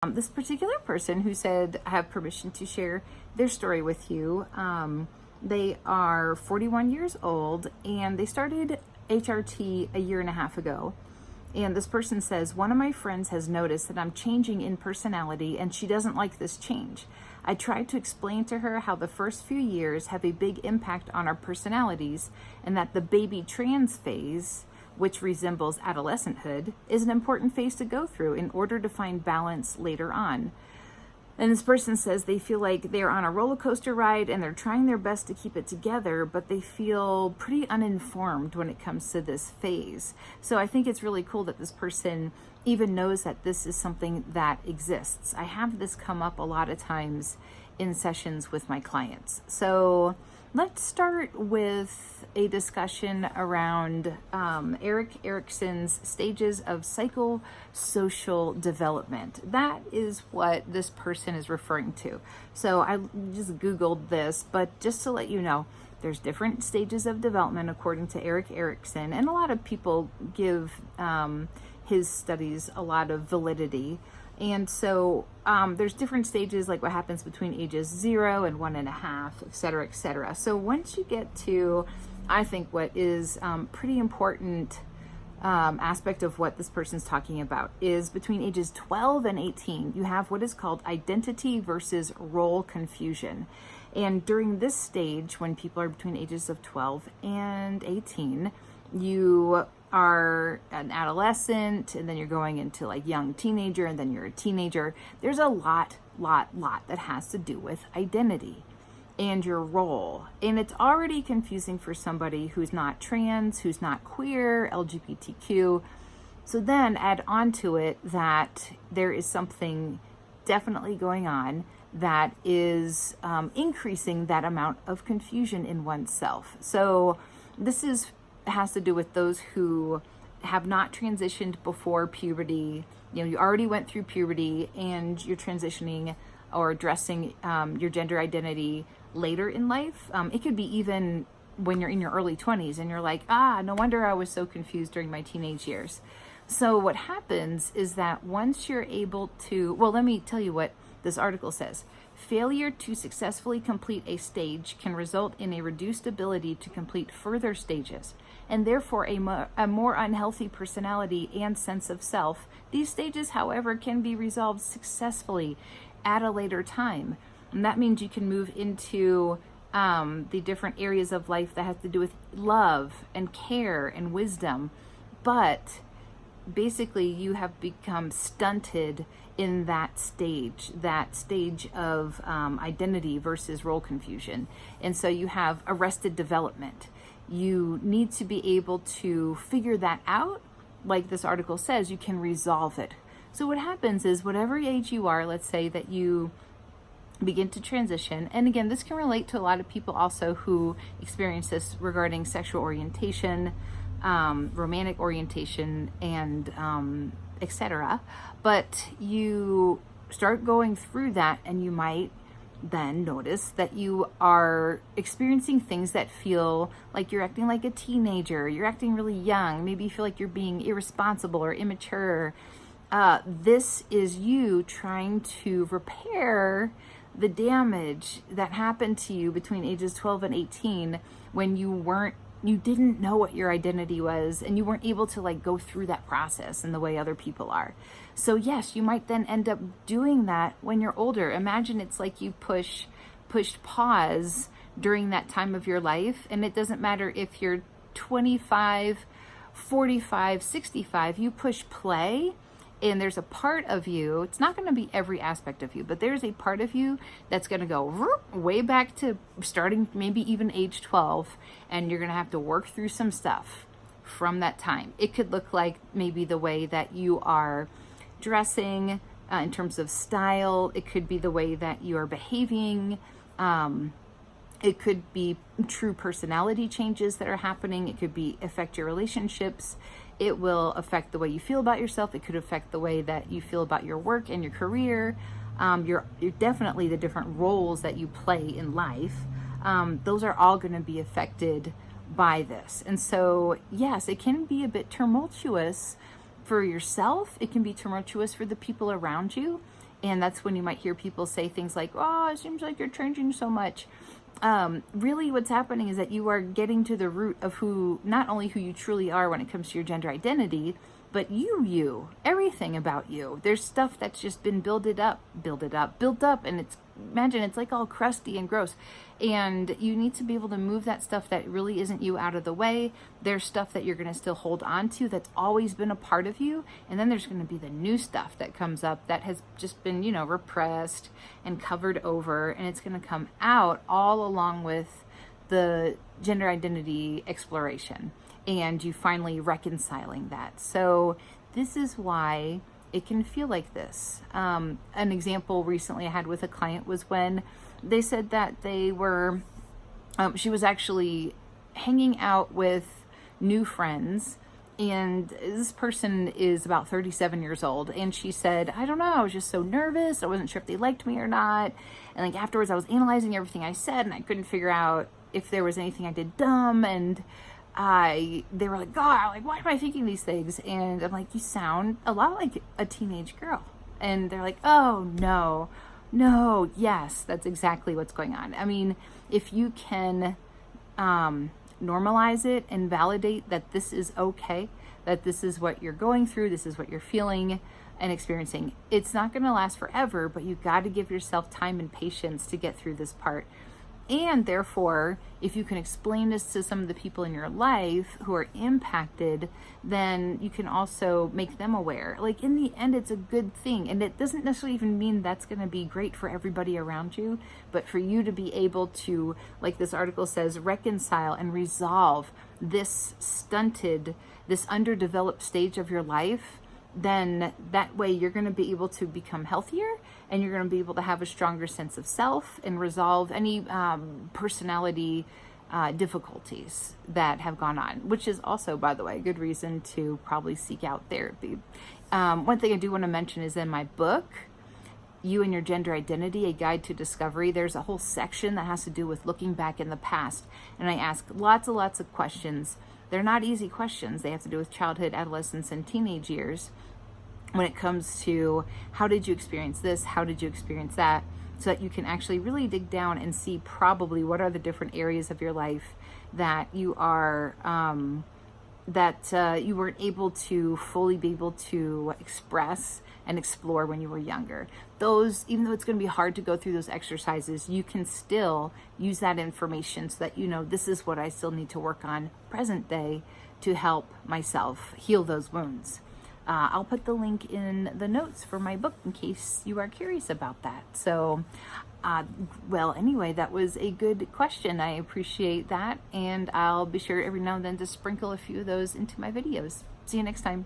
This particular person who said, I have permission to share their story with you. They are 41 years old and they started HRT a year and a half ago. And this person says, one of my friends has noticed that I'm changing in personality and she doesn't like this change. I tried to explain to her how the first few years have a big impact on our personalities and that the baby trans phase, which resembles adolescent-hood, is an important phase to go through in order to find balance later on. And this person says they feel like they're on a roller coaster ride and they're trying their best to keep it together, but they feel pretty uninformed when it comes to this phase. So I think it's really cool that this person even knows that this is something that exists. I have this come up a lot of times in sessions with my clients. So let's start with a discussion around Erikson's stages of psychosocial development. That is what this person is referring to. So I just Googled this, but just to let you know, there's different stages of development according to Erikson, and a lot of people give his studies a lot of validity. And so there's different stages, like what happens between ages 0 and 1.5, et cetera, et cetera. So once you get to, I think what is pretty important aspect of what this person's talking about is between ages 12 and 18, you have what is called identity versus role confusion. And during this stage, when people are between ages of 12 and 18, you are an adolescent, and then you're going into like young teenager, and then you're a teenager. There's a lot that has to do with identity and your role. And it's already confusing for somebody who's not trans, who's not queer, LGBTQ. So then add on to it that there is something definitely going on that is increasing that amount of confusion in oneself. So this has to do with those who have not transitioned before puberty. You know, you already went through puberty and you're transitioning or addressing your gender identity later in life. It could be even when you're in your early 20s and you're like, no wonder I was so confused during my teenage years. So what happens is that once you're able to, well, let me tell you what this article says. Failure to successfully complete a stage can result in a reduced ability to complete further stages, and therefore a more unhealthy personality and sense of self. These stages, however, can be resolved successfully at a later time. And that means you can move into the different areas of life that have to do with love and care and wisdom. But basically, you have become stunted in that stage of identity versus role confusion. And so you have arrested development. You need to be able to figure that out. Like this article says, you can resolve it. So what happens is, whatever age you are, let's say that you begin to transition, and again, this can relate to a lot of people also who experience this regarding sexual orientation, romantic orientation, and etc. But you start going through that, and you might then notice that you are experiencing things that feel like you're acting like a teenager, you're acting really young, maybe you feel like you're being irresponsible or immature. This is you trying to repair the damage that happened to you between ages 12 and 18 when you didn't know what your identity was, and you weren't able to like go through that process in the way other people are. So yes, you might then end up doing that when you're older. Imagine it's like you pushed pause during that time of your life, and it doesn't matter if you're 25, 45, 65, you push play, and there's a part of you, it's not going to be every aspect of you, but there's a part of you that's going to go way back to starting maybe even age 12, and you're going to have to work through some stuff from that time. It could look like maybe the way that you are dressing in terms of style. It could be the way that you are behaving. It could be true personality changes that are happening. It could affect your relationships. It will affect the way you feel about yourself. It could affect the way that you feel about your work and your career. You're definitely the different roles that you play in life. Those are all going to be affected by this. And so, yes, it can be a bit tumultuous for yourself. It can be tumultuous for the people around you. And that's when you might hear people say things like, oh, it seems like you're changing so much. Really what's happening is that you are getting to the root of not only who you truly are when it comes to your gender identity, but everything about you. There's stuff that's just been built up, and imagine it's like all crusty and gross. And you need to be able to move that stuff that really isn't you out of the way. There's stuff that you're going to still hold on to that's always been a part of you. And then there's going to be the new stuff that comes up that has just been, repressed and covered over. And it's going to come out all along with the gender identity exploration. And you finally reconciling that. So this is why it can feel like this. An example recently I had with a client was when they said that she was actually hanging out with new friends, and this person is about 37 years old, and she said, I don't know, I was just so nervous, I wasn't sure if they liked me or not, and afterwards I was analyzing everything I said, and I couldn't figure out if there was anything I did dumb, and they were like, God, why am I thinking these things? And I'm like, you sound a lot like a teenage girl. And they're like, oh, no, yes, that's exactly what's going on. I mean, if you can normalize it and validate that this is okay, that this is what you're going through, this is what you're feeling and experiencing, it's not going to last forever, but you got to give yourself time and patience to get through this part. And therefore, if you can explain this to some of the people in your life who are impacted, then you can also make them aware. In the end, it's a good thing. And it doesn't necessarily even mean that's going to be great for everybody around you, but for you to be able to, like this article says, reconcile and resolve this stunted, this underdeveloped stage of your life, then that way you're going to be able to become healthier, and you're going to be able to have a stronger sense of self and resolve any personality difficulties that have gone on, which is also, by the way, a good reason to probably seek out therapy. One thing I do want to mention is in my book, You and Your Gender Identity, A Guide to Discovery, there's a whole section that has to do with looking back in the past. And I ask lots of questions. They're not easy questions. They have to do with childhood, adolescence, and teenage years when it comes to how did you experience this, how did you experience that, so that you can actually really dig down and see probably what are the different areas of your life that you are you weren't able to fully be able to express and explore when you were younger. Those, even though it's going to be hard to go through those exercises, you can still use that information so that this is what I still need to work on present day to help myself heal those wounds. I'll put the link in the notes for my book in case you are curious about that. So, anyway, that was a good question. I appreciate that. And I'll be sure every now and then to sprinkle a few of those into my videos. See you next time.